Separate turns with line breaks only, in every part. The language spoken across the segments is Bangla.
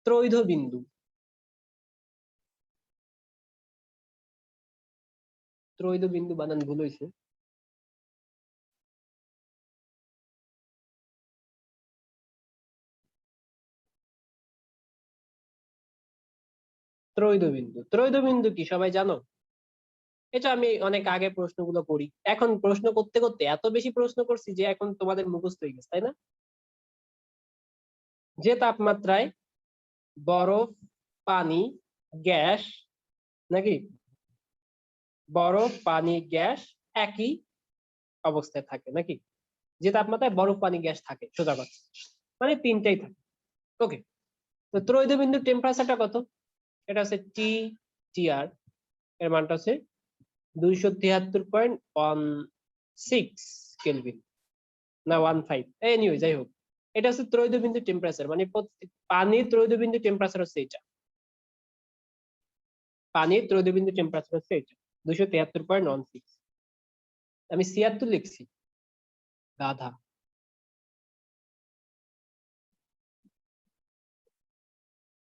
ত্রৈধ বিন্দু। ত্রৈধ বিন্দু বানান ভুল হয়েছে। ত্রৈধ বিন্দু, ত্রৈধ বিন্দু কি সবাই জানো? এটা আমি অনেক আগে প্রশ্নগুলো করি, এখন প্রশ্ন করতে করতে এত বেশি প্রশ্ন করছি যে এখন তোমাদের মুখস্থ হয়ে গেছে, তাই না? যে তাপমাত্রায় বরফ, পানি, গ্যাস, নাকি বরফ, পানি, গ্যাস একই অবস্থায় থাকে, নাকি যে তাপমাত্রায় বরফ, পানি, গ্যাস থাকে, সোজা কথা মানে তিনটাই থাকে। ওকে, তো ত্রৈধ বিন্দুর টেম্পারেচারটা কত? এটা হচ্ছে টি আর, এর মানটা হচ্ছে 273.16 কেলভিন, না 15, এনিওয়ে যাই হোক, এটা হচ্ছে ত্রৈধ বিন্দুর টেম্পারেচার, মানে পানির ত্রৈধ বিন্দুর টেম্পারেচার হচ্ছে এটা, পানির ত্রৈধ বিন্দুর টেম্পারেচার হচ্ছে এটা 273.16। আমি 76 লিখছি, গাধা।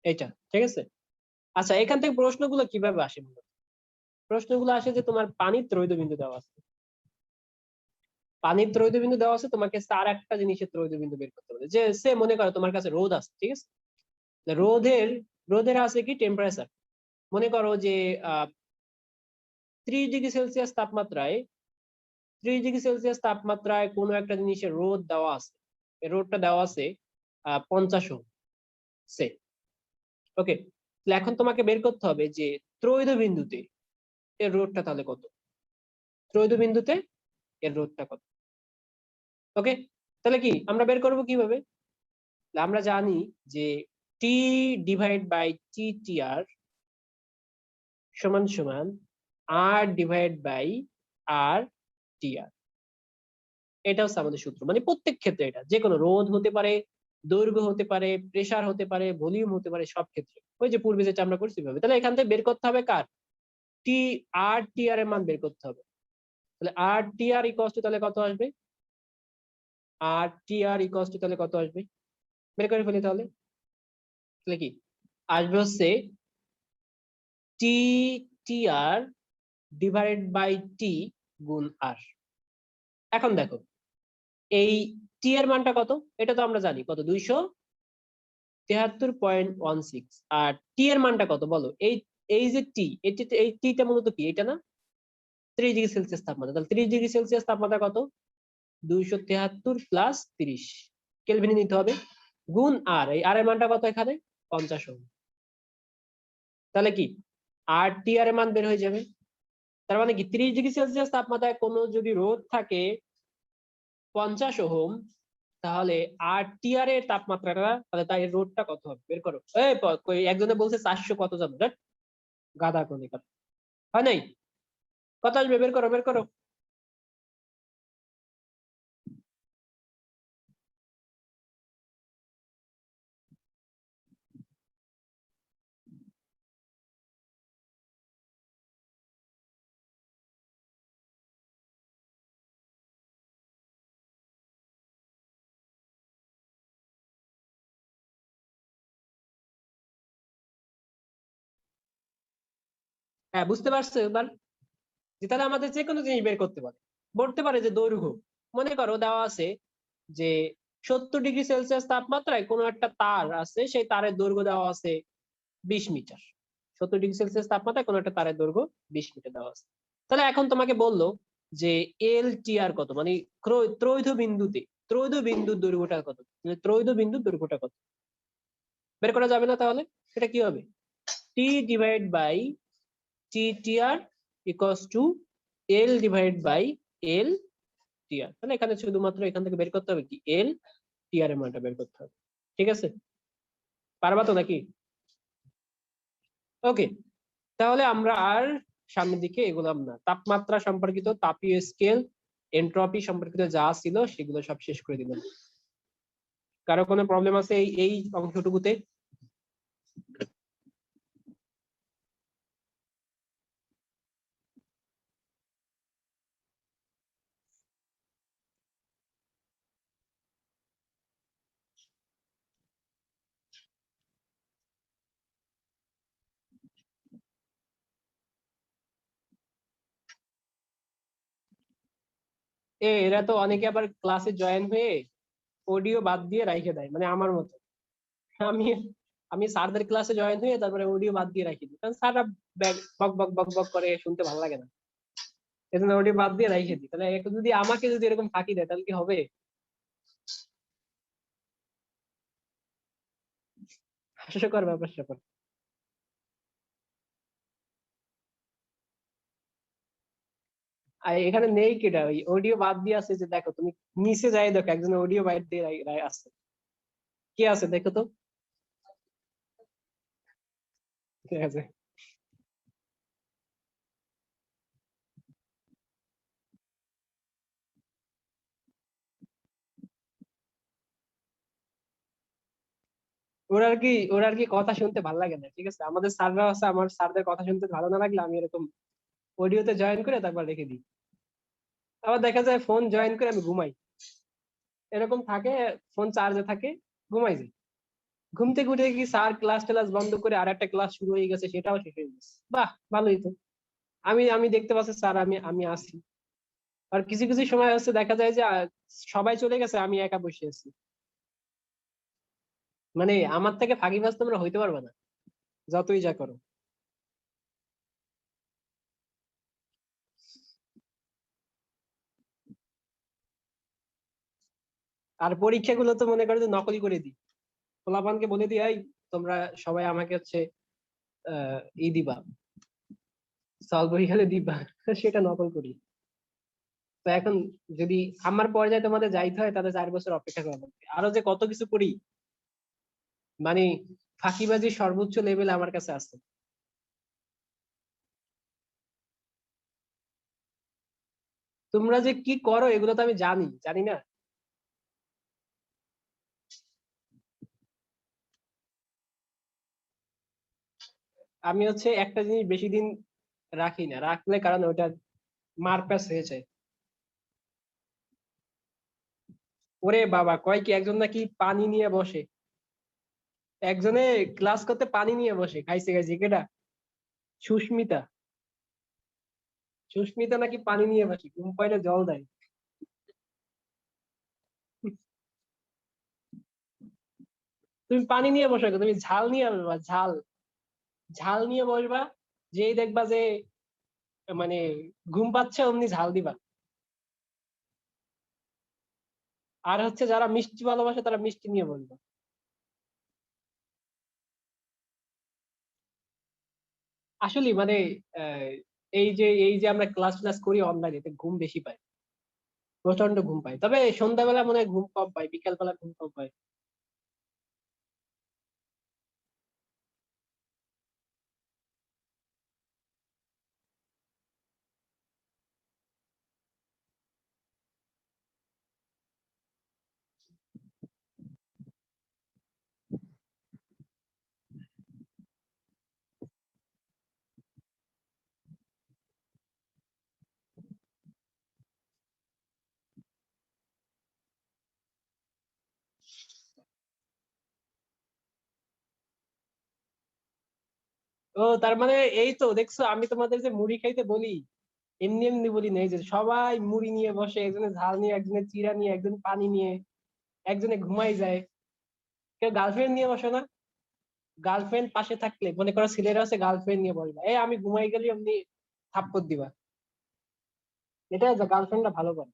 এটা ঠিক আছে। আচ্ছা, এখান থেকে প্রশ্নগুলো কিভাবে আসে? প্রশ্নগুলো আসে যে তোমার পানির ত্রৈধ বিন্দু দেওয়া আছে, পানির ত্রৈধ বিন্দু দেওয়া আছে, তোমাকে চার একটা জিনিসের ত্রৈধ বিন্দু বের করতে হবে। যে সে মনে করো তোমার কাছে রোদ আছে, ঠিক আছে, রোদের রোদের আছে কি টেম্পারেচার, মনে করো যে 30 ডিগ্রি সেলসিয়াস তাপমাত্রায়, 30 ডিগ্রি সেলসিয়াস তাপমাত্রায় কোনো একটা জিনিসের রোদ দেওয়া আছে, এই রোদটা দেওয়া আছে 50 সে। ওকে, এখন তোমাকে বের করতে হবে যে ত্রৈধ বিন্দুতে এর রোদটা তাহলে কত, ত্রৈধ বিন্দুতে এর রোদটা কত। ওকে, তাহলে কি আমরা বের করবো কিভাবে? আমরা জানি যে টি ডিভাইড বাই টি আর সমান সমান আর ডিভাইড বাই আর টি আর। এটা হচ্ছে আমাদের সূত্র, মানে প্রত্যেক ক্ষেত্রে এটা, যে কোনো রোধ হতে পারে, দৈর্ঘ্য হতে পারে, প্রেসার হতে পারে, ভলিউম হতে পারে, সব ক্ষেত্রে ওই যে পূর্বে যেটা আমরা করছি ভাবে। তাহলে এখান থেকে বের করতে হবে কার, টি আর এর মান বের করতে হবে। তাহলে আর টি আর ইকুয়ালস টু তাহলে কত আসবে, আর টি আর ইকুয়ালস টু তাহলে কত আসবে, বের করে ফেলি তাহলে। তাহলে কি আসবে হচ্ছে টি টি আর ডিভাইড বাই টি গুণ আর। এখন দেখো এই টি এর মানটা কত, এটা তো আমরা জানি কত, 273.16, আর টি এর মানটা কত বলো? এই এই যে টি, এই টিটা মূলত কি, এটা না 30 ডিগ্রি সেলসিয়াস তাপমাত্রা, তাহলে 30 ডিগ্রি সেলসিয়াস তাপমাত্রা কত, 273 প্লাস 30 কেলভিনে নিতে হবে, গুণ আর, এই আর এর মানটা কত এখানে 50 ওহম। তাহলে কি আর টি আর এর মান বের হয়ে যাবে। তার মানে কি 30 ডিগ্রি সেলসিয়াস তাপমাত্রায় কোনো যদি রোদ থাকে 50 ওহম, তাহলে আর টি আর এর তাপমাত্রাটা, তাহলে তাই রোদটা কত হবে বের করো। একজনে বলছে 400 কত যাবে, গাদা কোনে কথা হয় নাই, কত আসবে বের করো বের করো। হ্যাঁ বুঝতে পারছো এবার, যে তাহলে আমাদের যে কোনো জিনিস বের করতে পারে, বলতে পারে যে দৈর্ঘ্য, মনে করো দেওয়া আছে যে 70 ডিগ্রি সেলসিয়াস তাপমাত্রায় কোনো একটা তার আছে, সেই তারের দৈর্ঘ্য দেওয়া আছে 20 মিটার। 70 ডিগ্রি সেলসিয়াস তাপমাত্রায় কোনো একটা তারের দৈর্ঘ্য 20 মিটার দেওয়া আছে। তাহলে এখন তোমাকে বললো যে এল টি আর কত, মানে ত্রৈধ বিন্দুতে, ত্রৈধ বিন্দুর দৈর্ঘ্যটা কত, মানে ত্রৈধ বিন্দুর দৈর্ঘ্যটা কত, বের করা যাবে না? তাহলে এটা কি হবে, T divide by T T R equals to L divide by L T R. তাহলে এখানে শুধুমাত্র এখান থেকে বের করতে হবে কি এল টি আর এর মানটা বের করতে হবে। ঠিক আছে, পারবা তো নাকি? ওকে, তাহলে আমরা আর সামনের দিকে এগোলাম না, তাপমাত্রা সম্পর্কিত, তাপীয় স্কেল, এন্ট্রপি সম্পর্কিত যা ছিল সেগুলো সব শেষ করে দিলাম। কারো কোনো প্রবলেম আছে এই এই অংশটুকুতে? এরা তো অনেকে আবার ক্লাসে জয়েন হয়ে অডিও বাদ দিয়ে রাইখে দেয়, মানে আমার মতো। আমি আমি স্যারদের ক্লাসে জয়েন হয়ে তারপরে অডিও বাদ দিয়ে রাখি দিই, কারণ স্যাররা বক বক বক বক করে, শুনতে ভালো লাগে না। এই জন্য অডিও বাদ দিয়ে রাইখে দিই। তাহলে যদি আমাকে যদি এরকম ফাঁকি দেয় তাহলে কি হবে? হাস্যকর ব্যাপার স্যাপার। আর এখানে নেই কেটা ওই অডিও বাদ দিয়ে আছে, যে দেখো তুমি নিচে যাই দেখো একজন অডিও বাদ দিয়ে আছে। কে আছে দেখো তো। ঠিক আছে। ওর আর কি কথা শুনতে ভালো লাগে না, ঠিক আছে। আমাদের স্যাররা আছে, আমার স্যারদের কথা শুনতে ভালো না লাগলে আমি এরকম অডিওতে জয়েন করে তারপর রেখে দিই। আবার দেখা যায় ফোন জয়েন করে আমি ঘুমাই, এরকম থাকে। ফোন চার্জে থাকে, ঘুমাই যাই। ঘুম থেকে উঠে কি স্যার ক্লাস টেলাস বন্ধ করে আর একটা ক্লাস শুরু হয়ে গেছে, সেটাও শেষ হয়ে গেছে। বাহ, ভালোই তো। আমি আমি দেখতে পাচ্ছি স্যার, আমি আমি আছি। আর কিছু কিছু সময় হচ্ছে দেখা যায় যে সবাই চলে গেছে, আমি একা বসে আছি। মানে আমার থেকে ফাঁকিবাজ তোমরা হইতে পারবে না, যতই যা করো। আর পরীক্ষাগুলো তো মনে করো যে নকল করে দিই। পোলাপানকে বলে দিই, এই তোমরা সবাই আমাকে হচ্ছে ই দিবা, সলভ পরীক্ষাতে দিবা। সেটা নকল করি। তো এখন যদি আমার পর্যায়ে তোমাদের যাইতে হয় তাহলে 4 বছর অপেক্ষা করা লাগবে, আরো যে কত কিছু করি। মানে ফাঁকিবাজির সর্বোচ্চ লেভেল আমার কাছে আছে। তোমরা যে কি করো এগুলো তো আমি জানি, জানি না? আমি হচ্ছে একটা জিনিস বেশি দিন রাখি না, রাখলে কারণ ওটা মারপ্যাচ হয়ে যায়। ওরে বাবা, কয় কি একজন নাকি পানি নিয়ে বসে, একজনে ক্লাস করতে পানি নিয়ে বসে, খাইছে খাইছে কেটা, সুস্মিতা। সুস্মিতা নাকি পানি নিয়ে বসে, ঘুম পাইলে জল দেয়। তুমি পানি নিয়ে বসো কেন? তুমি ঝাল নিয়ে আসবা, ঝাল। ঝাল নিয়ে বসবা, যেই দেখবা যে মানে ঘুম পাচ্ছে অমনি ঝাল দিবা। আর হচ্ছে যারা মিষ্টি ভালোবাসে তারা মিষ্টি নিয়ে বসবা। আসলে মানে আহ, এই যে আমরা ক্লাস ক্লাস করি অনলাইনে, এতে ঘুম বেশি পাই, প্রচন্ড ঘুম পাই। তবে সন্ধ্যাবেলা মনে হয় ঘুম কম পাই, বিকাল বেলা ঘুম কম পাই। ও তার মানে এই তো দেখছো, আমি তোমাদের যে মুড়ি খাইতে বলি এমনি এমনি বলি না। এই যে সবাই মুড়ি নিয়ে বসে, একজনে ঝাল নিয়ে, একজনে চিড়া নিয়ে, একজন পানি নিয়ে, একজনে ঘুমাই যায়। কেউ গার্লফ্রেন্ড নিয়ে বসে না? গার্লফ্রেন্ড পাশে থাকলে মনে করো ছেলেরা আছে, গার্লফ্রেন্ড নিয়ে বসবা, এই আমি ঘুমাই গেলে এমনি থাপ্পড় দিবা। এটা গার্লফ্রেন্ডরা ভালো করে।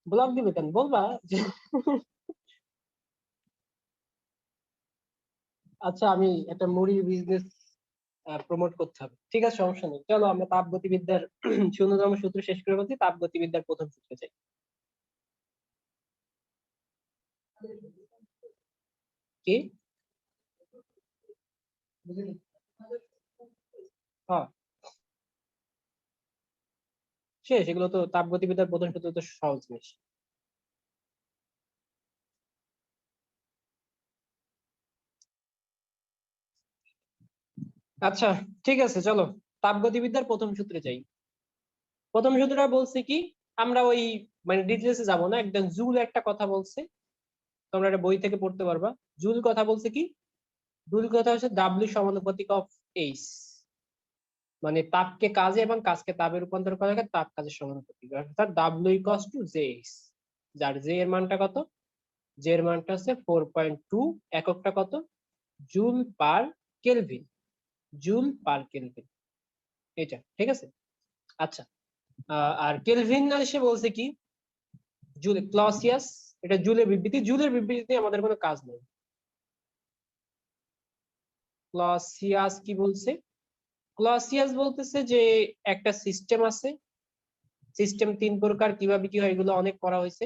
ব্লক দিবে কেন, বলবা যে আচ্ছা আমি একটা মুড়ির বিজনেস প্রমোট করতে হবে, ঠিক আছে, সমস্যা নেই। চলো আমরা তাপগতিবিদ্যার 0তম সূত্র শেষ করে বলছি, তাপগতিবিদ্যার প্রথম সূত্রে চাই। কি? হ্যাঁ, শেষ। এগুলো তো তাপগতিবিদ্যার প্রথম সূত্র, তো সহজ জিনিস। আচ্ছা ঠিক আছে, চলো তাপগতিবিদ্যার প্রথম সূত্রে যাই। প্রথম সূত্রটা বলছে কি, আমরা ওই মানে ডিটেলসে যাব না, একদম জুল একটা কথা বলছে, তোমরা এটা বই থেকে পড়তে পারবা। জুল কথা বলছে কি, জুল কথা হচ্ছে ডাব্লিউ সমানুপাতিক অফ এইচ। মানে তাপকে কাজে এবং কাজকে তাপে রূপান্তর করা যায় তাপ কাজের সমানুপাতিক, অর্থাৎ ডাব্লিউ ইকুয়ালস টু জেএস, যার জে এর মানটা কত, জে এর মানটা হচ্ছে 4.2, এককটা কত, joule per kelvin, joule per kelvin, এটা ঠিক আছে। আচ্ছা, আর কেলভিন এসে বলছে কি জুল ক্লসিয়াস, এটা জুলের বিবৃতি, জুলের বিবৃতি আমাদের কোনো কাজ নেই। ক্লসিয়াস কি বলছে, ক্লসিয়াস বলতেছে যে একটা সিস্টেম আছে, সিস্টেম 3 প্রকার, কিভাবে কি হয় এগুলো অনেক করা হয়েছে।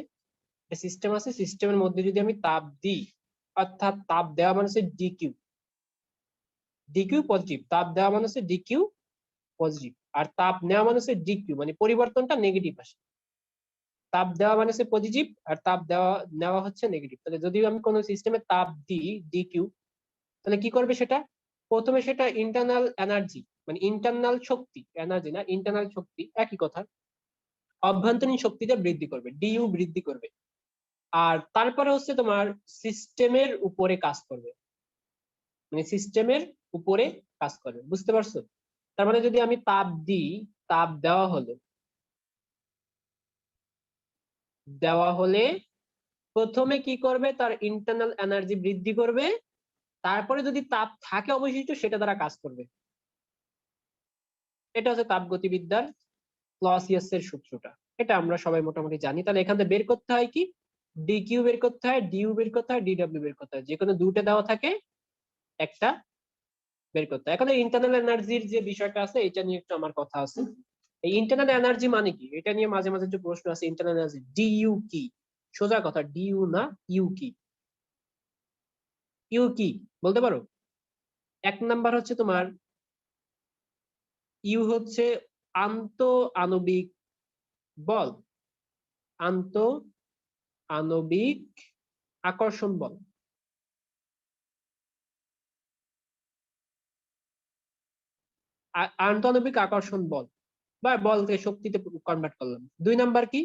সিস্টেম আছে, সিস্টেমের মধ্যে যদি আমি তাপ দিই, অর্থাৎ তাপ দেওয়া মানে হচ্ছে ডিকিউ, ডিকিউ পজিটিভ, তাপ দেওয়া মানে হচ্ছে ডিকিউ পজিটিভ, আর তাপ নেওয়া মানে হচ্ছে ডিকিউ, মানে পরিবর্তনটা নেগেটিভ আসে। তাপ দেওয়া মানে হচ্ছে পজিটিভ আর তাপ দেওয়া নেওয়া হচ্ছে নেগেটিভ। তাহলে যদি আমি কোনো সিস্টেমে তাপ দিই ডিকিউ, তাহলে কি করবে সেটা, প্রথমে সেটা ইন্টারনাল এনার্জি, মানে ইন্টারনাল শক্তি, এনার্জি না ইন্টারনাল শক্তি একই কথা, অভ্যন্তরীণ শক্তিটা বৃদ্ধি করবে, ডিইউ বৃদ্ধি করবে, আর তারপরে হচ্ছে তোমার সিস্টেমের উপরে কাজ করবে, মানে সিস্টেমের উপরে কাজ করবে, বুঝতে পারছো? তার মানে যদি আমি তাপ দিই, তাপ দেওয়া হলো, দেওয়া হলে প্রথমে কি করবে, তার ইন্টারনাল এনার্জি বৃদ্ধি করবে, তারপরে যদি তাপ থাকে অবশিষ্ট সেটা দ্বারা কাজ করবে। এটা হচ্ছে তাপগতিবিদ্যার ক্লসিয়াসের সূত্রটা, এটা আমরা সবাই মোটামুটি জানি। তাহলে এখান থেকে বের করতে হয় কি, ডিকিউ বের করতে হয়, ডিইউ বের করতে হয়, ডিডব্লিউ বের করতে হয়, যে কোনো দুটো দেওয়া থাকে একটা বের করতে হয়। এখন ইন্টারনাল এনার্জির যে বিষয়টা আছে এটা নিয়ে একটু আমার কথা আছে। এই ইন্টারনাল এনার্জি মানে কি, এটা নিয়ে মাঝে মাঝে যে প্রশ্ন আছে, ইন্টারনাল এনার্জি ডিইউ কি, সোজা কথা ডিইউ না ইউ কি, ইউ কি বলতে পারো? এক নাম্বার হচ্ছে তোমার ইউ হচ্ছে আন্ত আণবিক বল, আন্ত আণবিক আকর্ষণ বল, আন্তঃআণবিক আকর্ষণ বল বা বলকে শক্তিতে কনভার্ট করলাম। দুই নাম্বার কি,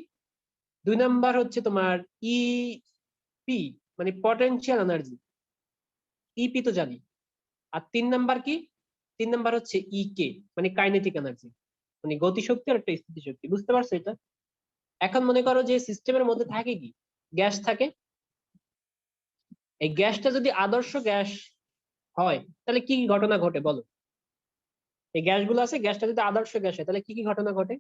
দুই নাম্বার হচ্ছে তোমার ইপি, মানে পটেনশিয়াল এনার্জি, ইপি তো জানি। আর তিন নাম্বার কি, তিন নাম্বার হচ্ছে ইকে, মানে কাইনেটিক এনার্জি, মানে গতিশক্তি আর একটা স্থিতিশক্তি, বুঝতে পারছো এটা? এখন মনে করো যে সিস্টেমের মধ্যে থাকে কি, গ্যাস থাকে, এই গ্যাসটা যদি আদর্শ গ্যাস হয় তাহলে কি কি ঘটনা ঘটে বলো? এই গ্যাসগুলো আছে, গ্যাসটা যদি আদর্শ গ্যাস হয় তাহলে কি কি ঘটনা ঘটে?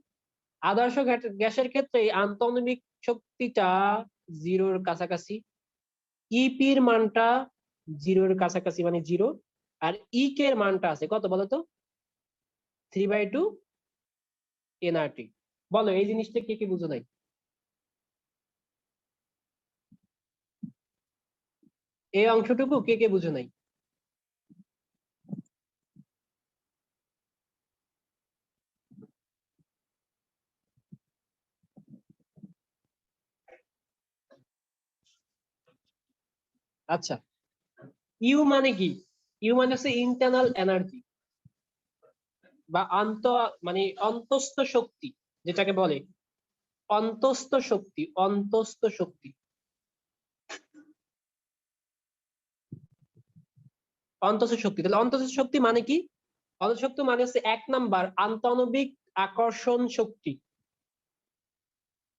আদর্শ গ্যাসের ক্ষেত্রে আন্তঃআণবিক শক্তিটা জিরোর কাছাকাছি, ইপির মানটা জিরোর কাছাকাছি মানে জিরো, আর ইকে এর মানটা আছে কত বলতো, 3/2 এনআরটি। বলো এই জিনিসটা কে কি বুঝো নাই? এই অংশটুকু কে কে বুঝো নাই? আচ্ছা, ইউ মানে কি, ইউ মানে হচ্ছে ইন্টারনাল এনার্জি বা মানে অন্তস্থ শক্তি, যেটাকে বলে অন্তস্থ শক্তি, অন্তস্থ শক্তি, অন্তস্থ শক্তি। তাহলে অন্তস্থ শক্তি মানে কি, অন্তস্থ শক্তি মানে হচ্ছে এক নাম্বার আন্তঃআণবিক আকর্ষণ শক্তি,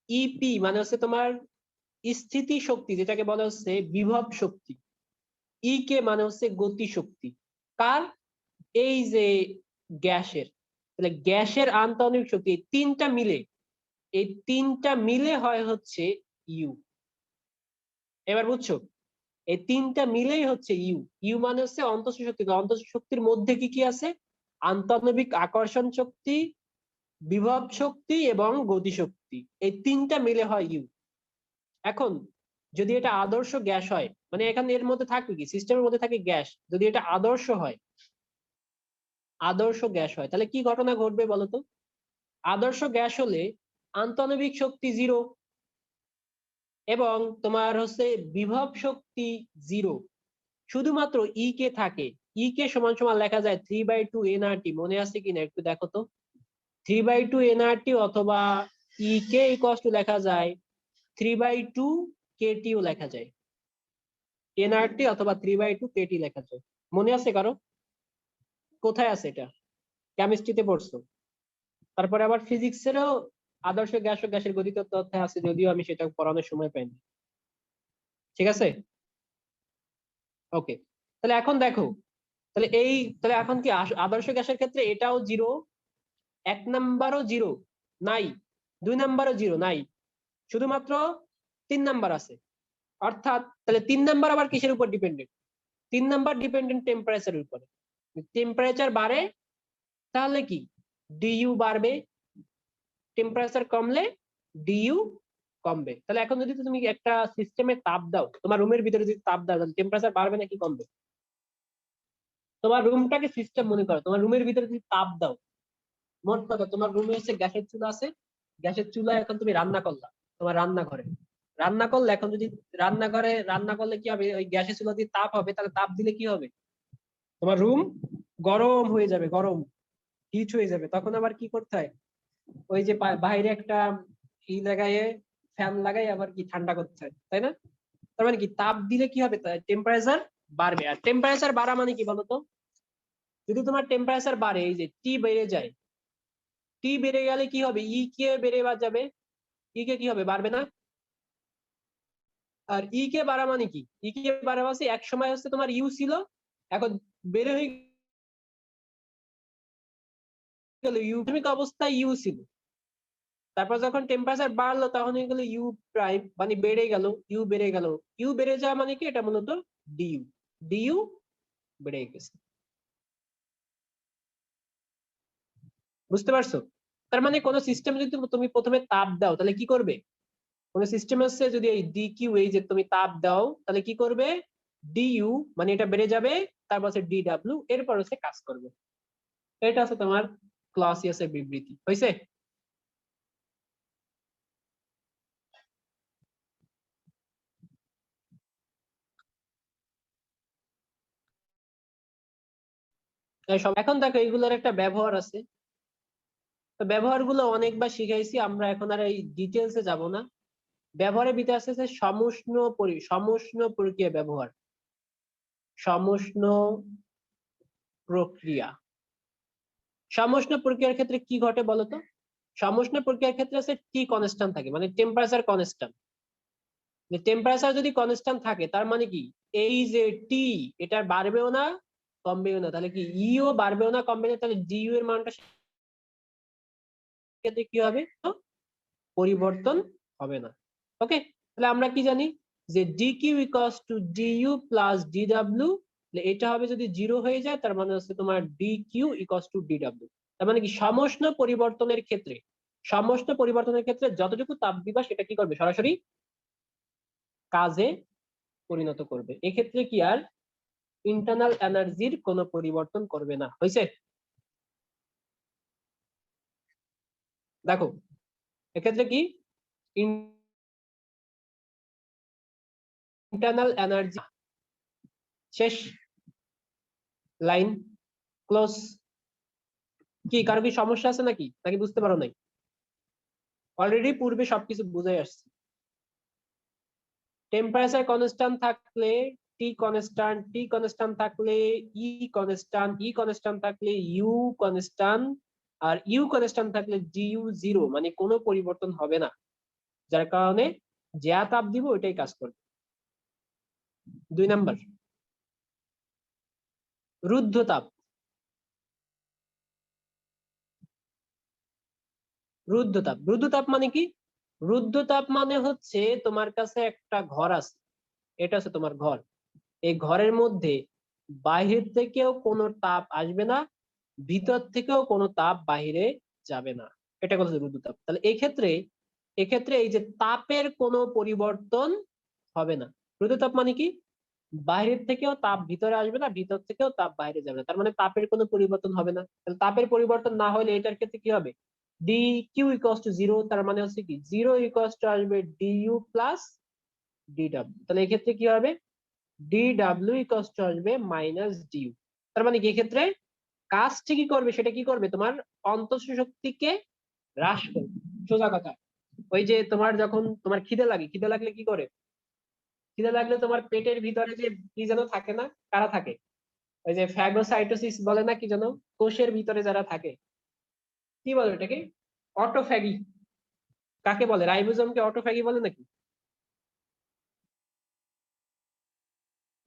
ইপি মানে হচ্ছে তোমার স্থিতি শক্তি, যেটাকে বলা হচ্ছে বিভব শক্তি, ইকে মানে হচ্ছে গতি শক্তি। কার, এই যে গ্যাসের, তাহলে গ্যাসের আন্তঃআণবিক শক্তি, এই তিনটা মিলে, এই তিনটা মিলে হয় হচ্ছে ইউ। এবার বুঝছো, এই তিনটা মিলেই হচ্ছে ইউ। ইউ মানে হচ্ছে অন্তঃস্থ শক্তি, অন্তঃস্থ শক্তির মধ্যে কি কি আছে, আন্তঃআণবিক আকর্ষণ শক্তি, বিভব শক্তি এবং গতি শক্তি, এই তিনটা মিলে হয় ইউ। এখন যদি এটা আদর্শ গ্যাস হয়, মানে এখানে এর মধ্যে থাকবে কি, সিস্টেমের মধ্যে থাকে গ্যাস, যদি এটা আদর্শ হয়, আদর্শ গ্যাস হয় তাহলে কি ঘটনা ঘটবে বলতো? আদর্শ গ্যাস হলে আন্তঃআণবিক শক্তি জিরো এবং তোমার হচ্ছে বিভব শক্তি জিরো, শুধুমাত্র ই কে থাকে। ই কে সমান সমান লেখা যায় 3/2 এনআরটি, মনে আছে কিনা একটু দেখো তো, 3/2 এনআরটি অথবা ই কে ইকুয়ালস টু লেখা যায় 3/2 কেটিও লেখা যায়, এনআরটি অথবা 3/2 কেটি লেখা যায়, মনে আছে কারো? কোথায় আছে এটা? কেমিস্ট্রিতে পড়ছো। তারপরে আবার ফিজিক্সেরও আদর্শ গ্যাস ও গ্যাসের গতিতত্ত্ব অধ্যায় আছে, যদিও আমি সেটা পড়ানোর সময় পাইনি। ঠিক আছে, ওকে। তাহলে এখন দেখো, তাহলে এখন কি আদর্শ গ্যাসের ক্ষেত্রে এটাও জিরো, 1 নাম্বারও জিরো নাই, 2 নাম্বারও জিরো নাই, শুধুমাত্র 3 নাম্বার আছে। অর্থাৎ তাহলে 3 নাম্বার আবার কিসের উপর ডিপেন্ডেন্ট? 3 নাম্বার ডিপেন্ডেন্ট টেম্পারেচারের উপরে। টেম্পারেচার বাড়ে তাহলে কি ডিইউ বাড়বে, টেম্পারেচার কমলে ডিইউ কমবে। তাহলে এখন যদি তুমি একটা সিস্টেমে তাপ দাও, তোমার রুমের ভিতরে যদি তাপ দাও, তাহলে টেম্পারেচার বাড়বে নাকি কমবে? তোমার রুমটাকে সিস্টেম মনে করো, তোমার রুমের ভিতরে যদি তাপ দাও, মোট কথা তোমার রুমে হচ্ছে গ্যাসের চুলা আছে, গ্যাসের চুলায় এখন তুমি রান্না করলা, তোমার রান্নাঘরে রান্না করলে, এখন যদি রান্নাঘরে রান্না করলে কি হবে, ওই গ্যাসের চুলা দিয়ে তাপ হবে, তাহলে তাপ দিলে কি হবে, তোমার রুম গরম হয়ে যাবে, গরম হিট হয়ে যাবে। তখন আবার কি করতে হয়, ওই যে বাইরে একটা লাগাইয়ে, ফ্যান লাগাই আবার কি ঠান্ডা করতে হয়, তাই না? তার মানে কি তাপ দিলে কি হবে, টেম্পারেচার বাড়বে। আর টেম্পারেচার বাড়া মানে কি বলতো, যদি তোমার টেম্পারেচার বাড়ে, এই যে টি বেড়ে যায়, টি বেড়ে গেলে কি হবে, ই কে বেড়ে যাবে, ই কে কি হবে, বাড়বে না? আর ই কে বাড়া মানে কি, ই কে বাড়া মানে এক সময় হচ্ছে তোমার ইউ ছিল, এখন বেড়ে হয়ে গেল ইউ, প্রাথমিক অবস্থায় ইউ ছিল, তারপর যখন টেম্পারেচার বাড়লো তখন হয়ে গেল ইউ প্রাইম, মানে বেড়ে গেল, ইউ বেড়ে গেল। ইউ বেড়ে যাওয়া মানে কি, এটা মূলত ডিইউ, ডিইউ বেড়ে গেছে। বুঝতে পারছো? তার মানে কোন সিস্টেম যদি তুমি প্রথমে তাপ দাও, তাহলে কি করবে, কোন সিস্টেম হচ্ছে যদি এই ডি কিউ, এই যে তুমি তাপ দাও, তাহলে কি করবে, ডিইউ মানে এটা বেড়ে যাবে, তারপর হচ্ছে ডিডব্লিউ, এরপর হচ্ছে কাজ করবে। এটা হচ্ছে তোমার ক্লাসিয়াসের বিবৃতি, হয়েছে? এখন দেখো এইগুলোর একটা ব্যবহার আছে, তো ব্যবহার গুলো অনেকবার শিখাইছি আমরা, এখন আর এই ডিটেলসে যাব না। ব্যবহারের ভিতরে আছে যে সমুষ্ণ প্রক্রিয়া ব্যবহার, সমুষ্ণ প্রক্রিয়া। সমুষ্ণ প্রক্রিয়ার ক্ষেত্রে কি ঘটে বলতো, সমুষ্ণ প্রক্রিয়ার ক্ষেত্রে আছে টি কনস্ট্যান্ট থাকে, মানে টেম্পারেচার কনস্ট্যান্ট। টেম্পারেচার যদি কনস্ট্যান্ট থাকে তার মানে কি, এই যে টি, এটা বাড়বেও না কমবেও না, তাহলে কি ইও বাড়বেও না কমবে না, তাহলে ডিইউ এর মানটা ক্ষেত্রে কি হবে, পরিবর্তন হবে না। ওকে, তাহলে আমরা কি জানি যে D Q equals to DU plus D W, এটা হবে যদি জিরো হয়ে যায়, তার মানে হচ্ছে তোমার D Q equals to D W. তার মানে কি সমষ্ণ পরিবর্তনের ক্ষেত্রে, সমষ্ণ পরিবর্তনের ক্ষেত্রে যতটুকু তাপ দিবা সেটা কি করবে, সরাসরি কাজে পরিণত করবে। এক্ষেত্রে কি আর ইন্টারনাল এনার্জির কোনো পরিবর্তন করবে না। হয়েছে? দেখো এক্ষেত্রে কি ইন্টারনাল এনার্জি, শেষ লাইন ক্লোজ। কি কারো কি সমস্যা আছে নাকি, নাকি বুঝতে পারো নাই? অলরেডি পূর্বে সবকিছু বুঝাই আসছে। টেম্পারেচার কনস্ট্যান্ট থাকলে টি কনস্ট্যান্ট, টি কনস্ট্যান্ট থাকলে ই কনস্ট্যান্ট, ই কনস্ট্যান্ট থাকলে ইউ কনস্ট্যান্ট, আর ইউ কনস্ট্যান্ট থাকলে ডিইউ জিরো, মানে কোনো পরিবর্তন হবে না, যার কারণে যা তাপ দিব ওইটাই কাজ করবে। 2 নাম্বার রুদ্ধতাপ। রুদ্ধতাপ, রুদ্ধতাপ মানে কি, রুদ্ধতাপ মানে হচ্ছে তোমার কাছে একটা ঘর আছে, এটা হচ্ছে তোমার ঘর, এই ঘরের মধ্যে বাহির থেকেও কোনো তাপ আসবে না, ভিতর থেকেও কোনো তাপ বাহিরে যাবে না, এটা হচ্ছে রুদ্ধতাপ। তাহলে এক্ষেত্রে, এক্ষেত্রে এই যে তাপের কোনো পরিবর্তন হবে না। রুদ্ধতাপ মানে কি, বাইরের থেকেও তাপ ভিতরে আসবে না, ভিতর থেকেও তাপ বাইরে যাবে না, তার মানে তাপের কোনো পরিবর্তন হবে না। তাহলে তাপের পরিবর্তন না হলে এটার ক্ষেত্রে কি হবে, D Q equals to zero, তার মানে হচ্ছে কি জিরো ইকুয়ালস টু আসবে ডিইউ প্লাস ডিডব্লিউ। তাহলে এক্ষেত্রে কি হবে, ডিডব্লিউ ইকুয়ালস টু আসবে মাইনাস ডিইউ। তার মানে কি এক্ষেত্রে কাজ ঠিকই করবে, সেটা কি করবে, তোমার অন্তঃ শক্তিকে হ্রাস করবে। সোজা কথা, ওই যে তোমার যখন তোমার খিদে লাগে, খিদে লাগলে কি করে, খিদে লাগলে তোমার পেটের ভিতরে যে কি যেন থাকে না, কারা থাকে, ওই যে ফ্যাগোসাইটোসিস বলে না কি যেন, কোষের ভিতরে যারা থাকে, কি বলে এটাকে? অটোফ্যাগি। কাকে বলে? রাইবোজোমকে অটোফ্যাগি বলে নাকি?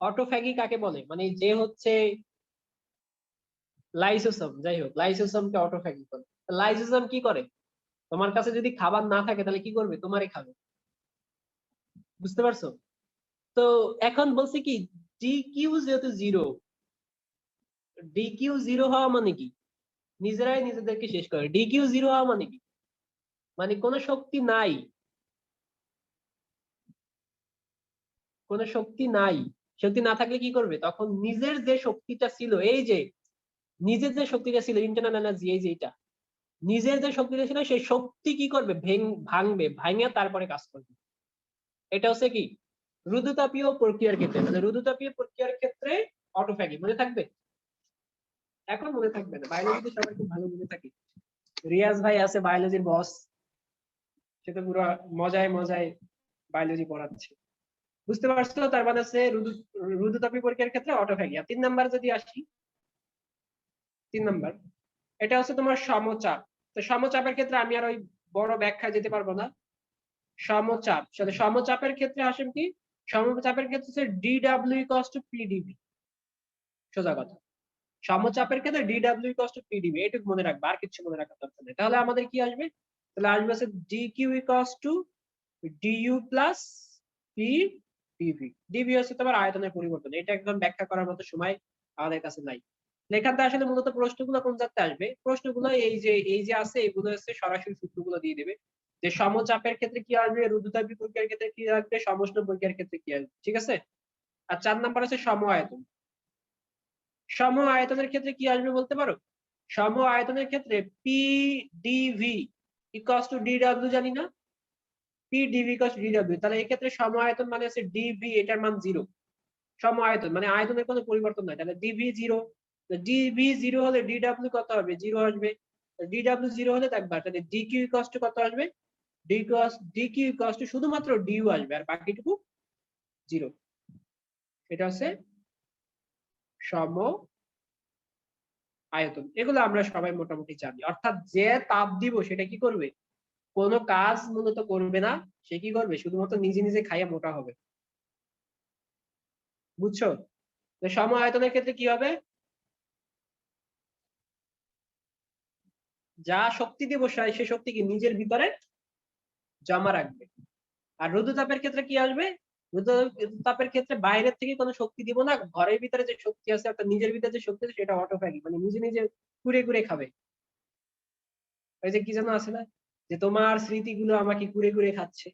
অটোফ্যাগি কাকে বলে? মানে যে হচ্ছে লাইসোসোম, যাই হোক, লাইসোসোমকে অটোফ্যাগি বলে। লাইসোসোম কি করে? তোমার কাছে যদি খাবার না থাকে তাহলে কি করবে? তোমারই খাবে। বুঝতে পারছো? তো এখন বলছে কি, ডি কিউ যেহেতু জিরো, ডি কিউ জিরো হওয়া মানে কি? নিজেরাই নিজেদেরকে শেষ করে। ডি কিউ জিরো হওয়া মানে কি? মানে কোনো শক্তি নাই, কোনো শক্তি নাই। শক্তি না থাকলে কি করবে? তখন নিজের যে শক্তিটা ছিল, এই যে নিজের যে শক্তিটা ছিল, ইন্টারনাল এনার্জি, এই যে এটা নিজের যে শক্তিটা ছিল, সেই শক্তি কি করবে? ভাঙবে, ভাঙে তারপরে কাজ করবে। এটা হচ্ছে কি রুদ্রতাপীয় প্রক্রিয়ার ক্ষেত্রে, মানে রুদ্রতাপীয় প্রক্রিয়ার ক্ষেত্রে অটোফ্যাগি। মনে থাকবে? এখন মনে থাকবে না, বায়োলজিতে সবাই খুব ভালো মনে থাকে। রিয়াজ ভাই আছে বায়োলজির বস, সে তো পুরো মজায় মজায় বায়োলজি পড়াচ্ছে। বুঝতে পারছো? তার মানে হচ্ছে রুদ্রতাপীয় প্রক্রিয়ার ক্ষেত্রে অটোফ্যাগি। আর 3 নাম্বার যদি আসি, 3 নাম্বার, এটা হচ্ছে তোমার সমচাপ। তো সমচাপের ক্ষেত্রে আমি আর ওই বড় ব্যাখ্যা যেতে পারবো না। সমচাপ, সাথে সমচাপের ক্ষেত্রে আসেন কি, সমচাপের ক্ষেত্রে হচ্ছে ডিডব্লিউ ইকুয়ালস টু পিডিবি। সোজা কথা, সমচাপের ক্ষেত্রে ডিডব্লিউ ইকুয়ালস টু পিডিবি, এটুকু মনে রাখবা, আর কিছু মনে রাখার দরকার নেই। তাহলে আমাদের কি আসবে? তাহলে আসবে হচ্ছে dQ equals to DU plus p dV. DV হচ্ছে তোমার আয়তনের পরিবর্তন। এটা একদম ব্যাখ্যা করার মতো সময় আমাদের কাছে নাই। লেখাতে আসলে মূলত প্রশ্নগুলো কোন জায়গাতে আসবে? প্রশ্নগুলো এই যে আছে, এগুলো হচ্ছে সরাসরি সূত্রগুলো দিয়ে দেবে, যে সমচাপের ক্ষেত্রে কি আসবে, রুদ্রতাপীয় প্রক্রিয়ার ক্ষেত্রে কি আসবে, সমউষ্ণ প্রক্রিয়ার ক্ষেত্রে কি আসবে। ঠিক আছে? আর 4 নাম্বার হচ্ছে সম আয়তন। সম আয়তনের ক্ষেত্রে কি আসবে বলতে পারো? সম আয়তনের ক্ষেত্রে পি ডিভি ইকুয়ালস টু ডিডব্লিউ, জানি না? পি ডিভি ইকুয়ালস টু ডিডব্লিউ। তাহলে এই ক্ষেত্রে সম আয়তন মানে হচ্ছে ডিভি, এটার মান 0। সম আয়তন মানে আয়তনের কোনো পরিবর্তন নাই, তাহলে ডিভি 0। ডিভি 0 হলে ডিডব্লিউ কত হবে? 0 আসবে। ডিডব্লিউ 0 হলে দেখবা তাহলে ডিকিউ ইকুয়ালস টু কত আসবে? ডিকিউ ইকুয়ালস টু শুধুমাত্র ডিইউ আসবে, আর বাকিটুকু 0। এটা হচ্ছে সম আয়তন। এগুলো আমরা সবাই মোটামুটি জানি। অর্থাৎ যে তাপ দিব সেটা কি করবে? কোনো কাজ মূলত করবে না। সে কি করবে? শুধুমাত্র নিজে নিজে খাইয়া মোটা হবে। বুঝছো? তো সম আয়তনের ক্ষেত্রে কি হবে? যা শক্তি দিব সে শক্তি কি নিজের ভিতরে জমা রাখবে। আর রুদ্রতাপের ক্ষেত্রে কি আসবে? রুদ্রতাপের ক্ষেত্রে বাইরের থেকে কোনো শক্তি দিব না, ঘরের ভিতরে যে শক্তি আছে অর্থাৎ নিজের ভিতরে যে শক্তি আছে সেটা অটোফ্যাগি, মানে নিজে নিজে কুড়ে কুড়ে খাবে। ওই যে কি যেন আছে না, যে তোমার স্মৃতিগুলো আমাকে কুড়ে কুড়ে খাচ্ছে।